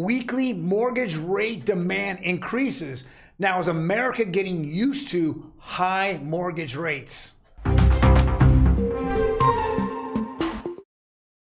Weekly mortgage rate demand increases. Now, is America getting used to high mortgage rates?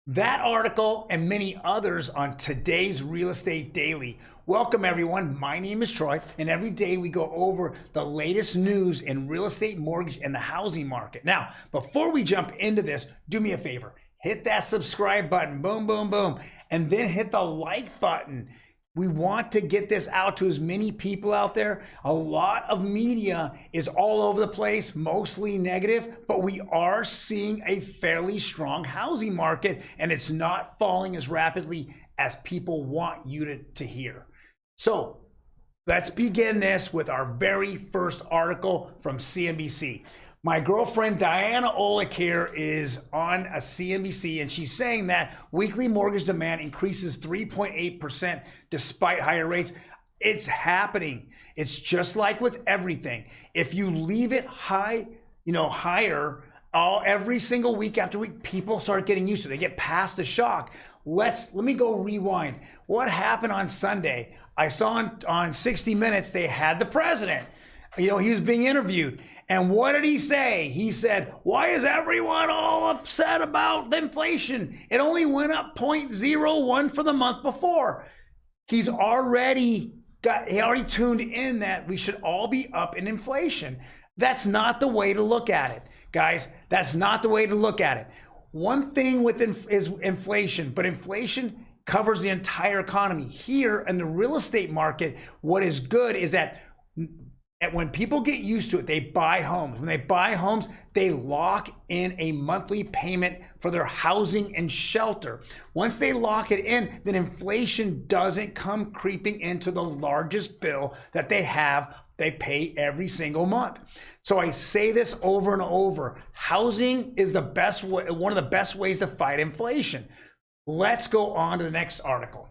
That article and many others on today's Real Estate Daily. Welcome everyone, my name is Troy, and every day we go over the latest news in real estate, mortgage, and the housing market. Now, before we jump into this, do me a favor, hit that subscribe button, boom, boom, boom, and then hit the like button. We want to get this out to as many people out there. A lot of media is all over the place, mostly negative, but we are seeing a fairly strong housing market, and it's not falling as rapidly as people want you to hear. So let's begin this with our very first article from CNBC. My girlfriend Diana Olick here is on a CNBC, and she's saying that weekly mortgage demand increases 3.8% despite higher rates. It's happening. It's just like with everything. If you leave it high, higher, every single week after week, people start getting used to it. They get past the shock. Let me go rewind. What happened on Sunday? I saw on 60 Minutes, they had the president. He was being interviewed. And what did he say? He said, why is everyone all upset about the inflation? It only went up 0.01 for the month before. He already tuned in that we should all be up in inflation. That's not the way to look at it, guys. That's not the way to look at it. One thing is inflation, but inflation covers the entire economy. Here in the real estate market, what is good is that when people get used to it, they buy homes. When they buy homes, they lock in a monthly payment for their housing and shelter. Once they lock it in, then inflation doesn't come creeping into the largest bill that they pay every single month. So I say this over and over. Housing is one of the best ways to fight inflation. Let's go on to the next article.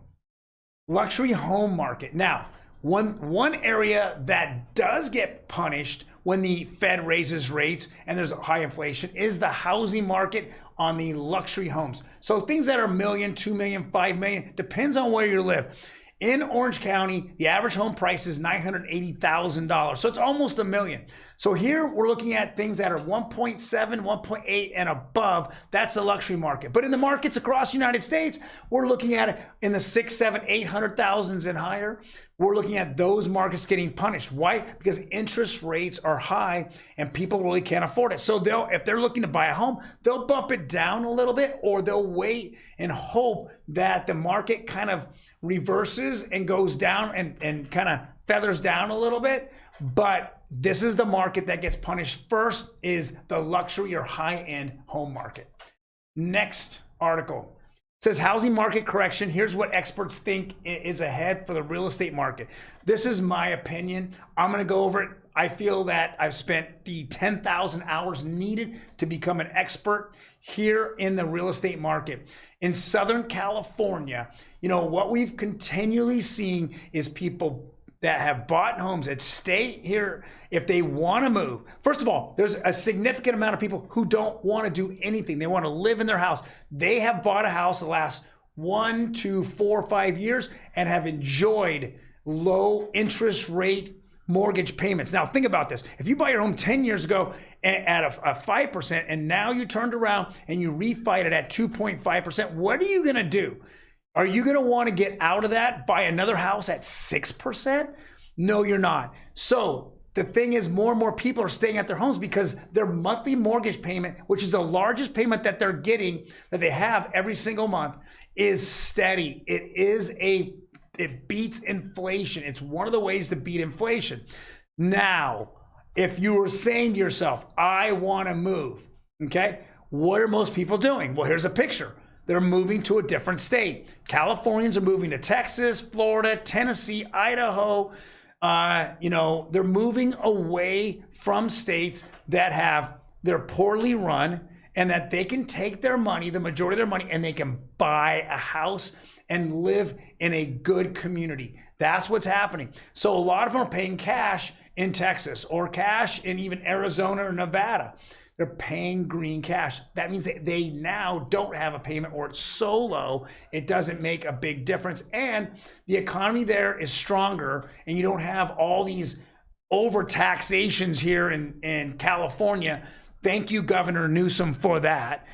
Luxury home market. Now, one area that does get punished when the Fed raises rates and there's high inflation is the housing market on the luxury homes. So things that are $1 million, $2 million, $5 million, depends on where you live. In Orange County, the average home price is $980,000. So it's almost $1 million. So here we're looking at things that are 1.7, 1.8 and above. That's the luxury market. But in the markets across the United States, we're looking at it in the 6, 7, 800,000s and higher. We're looking at those markets getting punished. Why? Because interest rates are high and people really can't afford it. So if they're looking to buy a home, they'll bump it down a little bit, or they'll wait and hope that the market kind of reverses and goes down and kind of feathers down a little bit. But this is the market that gets punished first, is the luxury or high-end home market. Next article. It says housing market correction. Here's what experts think is ahead for the real estate market. This is my opinion. I'm going to go over it. I feel that I've spent the 10,000 hours needed to become an expert here in the real estate market. In Southern California, what we've continually seen is people that have bought homes that stay here if they want to move. First of all, there's a significant amount of people who don't want to do anything. They want to live in their house. They have bought a house the last 1 to 4 or 5 years and have enjoyed low interest rate mortgage payments. Now think about this. If you bought your home 10 years ago at a 5% and now you turned around and you refi it at 2.5%, what are you going to do? Are you going to want to get out of that, buy another house at 6%? No, you're not. So the thing is, more and more people are staying at their homes because their monthly mortgage payment, which is the largest payment that they're getting, that they have every single month, is steady. It beats inflation. It's one of the ways to beat inflation. Now, if you were saying to yourself, I want to move, okay, what are most people doing? Well, here's a picture. They're moving to a different state. Californians are moving to Texas, Florida, Tennessee, Idaho. They're moving away from states that they're poorly run and that they can take their money, the majority of their money, and they can buy a house and live in a good community. That's what's happening. So a lot of them are paying cash in Texas or cash in even Arizona or Nevada. they're paying green cash. That means that they now don't have a payment, or it's so low, it doesn't make a big difference. And the economy there is stronger, and you don't have all these over taxations here in California. Thank you, Governor Newsom, for that.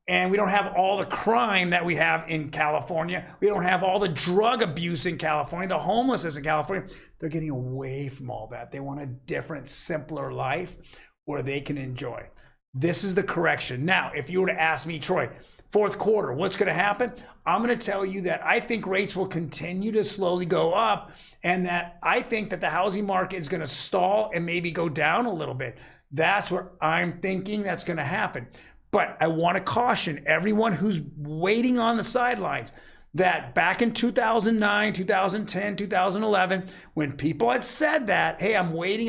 And we don't have all the crime that we have in California. We don't have all the drug abuse in California, the homelessness in California. They're getting away from all that. They want a different, simpler life where they can enjoy. This is the correction. Now, if you were to ask me, Troy, fourth quarter, what's going to happen? I'm going to tell you that I think rates will continue to slowly go up, and that I think that the housing market is going to stall and maybe go down a little bit. That's what I'm thinking that's going to happen. But I want to caution everyone who's waiting on the sidelines that back in 2009, 2010, 2011, when people had said that, hey, I'm waiting,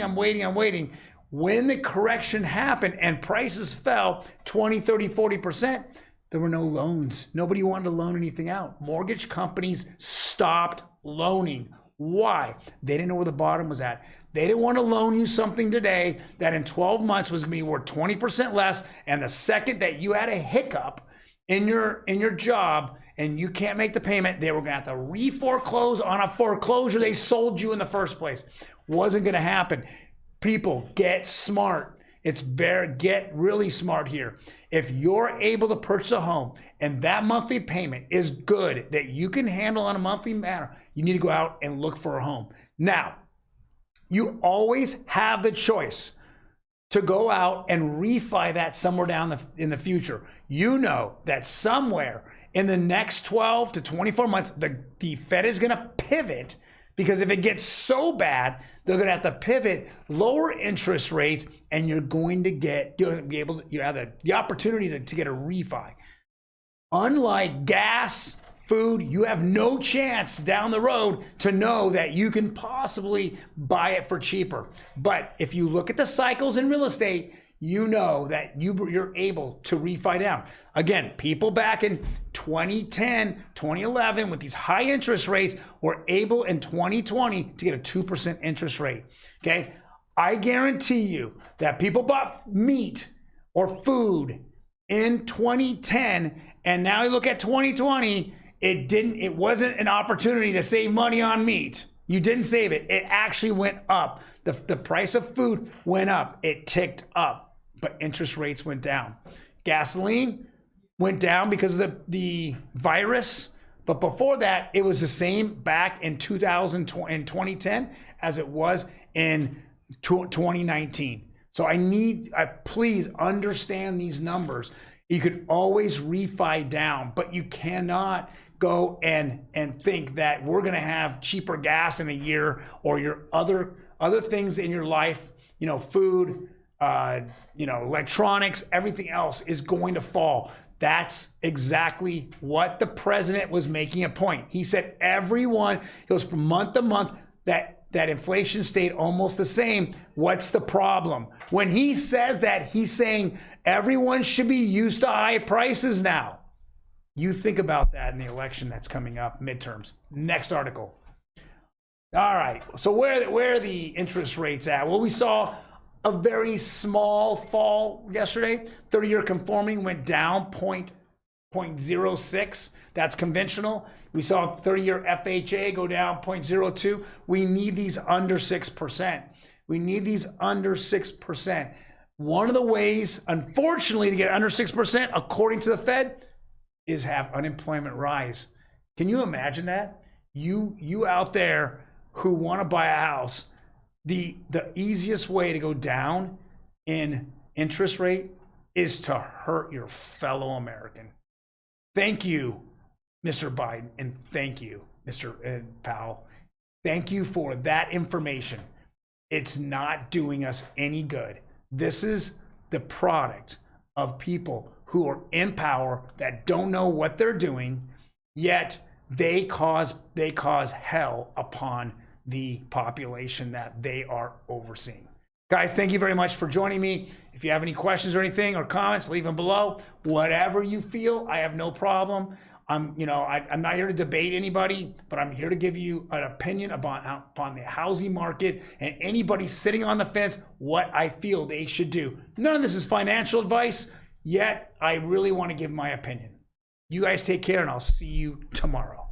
when the correction happened and prices fell 20, 30, 40%, there were no loans. Nobody wanted to loan anything out. Mortgage companies stopped loaning. Why? They didn't know where the bottom was at. They didn't want to loan you something today that in 12 months was going to be worth 20% less. And the second that you had a hiccup in your job and you can't make the payment, they were going to have to re-foreclose on a foreclosure they sold you in the first place. Wasn't going to happen. People, get smart. Get really smart here. If you're able to purchase a home and that monthly payment is good, that you can handle on a monthly manner, you need to go out and look for a home. Now, you always have the choice to go out and refi that somewhere down in the future. You know that somewhere in the next 12 to 24 months, the Fed is going to pivot, because if it gets so bad, they're going to have to pivot, lower interest rates, and you're going to have the opportunity to get a refi. Unlike gas, food, you have no chance down the road to know that you can possibly buy it for cheaper. But if you look at the cycles in real estate, you know that you're able to refi down. Again, people back in 2010, 2011 with these high interest rates were able in 2020 to get a 2% interest rate. Okay, I guarantee you that people bought meat or food in 2010, and now you look at 2020, it wasn't an opportunity to save money on meat. You didn't save it. It actually went up. The price of food went up. It ticked up, but interest rates went down. Gasoline went down because of the virus, but before that, it was the same back in 2010 as it was in 2019. So please understand these numbers. You could always refi down, but you cannot go and think that we're going to have cheaper gas in a year, or your other things in your life, food, electronics, everything else is going to fall. That's exactly what the president was making a point. He said everyone goes from month to month that inflation stayed almost the same. What's the problem? When he says that, he's saying everyone should be used to high prices now. You think about that in the election that's coming up, midterms. Next article. All right, so where are the interest rates at? Well, we saw a very small fall yesterday. 30-year conforming went down 0.06. That's conventional. We saw 30-year FHA go down 0.02. We need these under 6%. We need these under 6%. One of the ways, unfortunately, to get under 6%, according to the Fed, is have unemployment rise. Can you imagine that? You out there who want to buy a house, the easiest way to go down in interest rate is to hurt your fellow American. Thank you, Mr. Biden, and thank you, Mr. Powell. Thank you for that information. It's not doing us any good. This is the product of people who are in power that don't know what they're doing, yet they cause hell upon the population that they are overseeing. Guys, thank you very much for joining me. If you have any questions or anything or comments, leave them below. Whatever you feel, I have no problem. I'm not here to debate anybody, but I'm here to give you an opinion upon the housing market and anybody sitting on the fence, what I feel they should do. None of this is financial advice, yet I really want to give my opinion. You guys take care, and I'll see you tomorrow.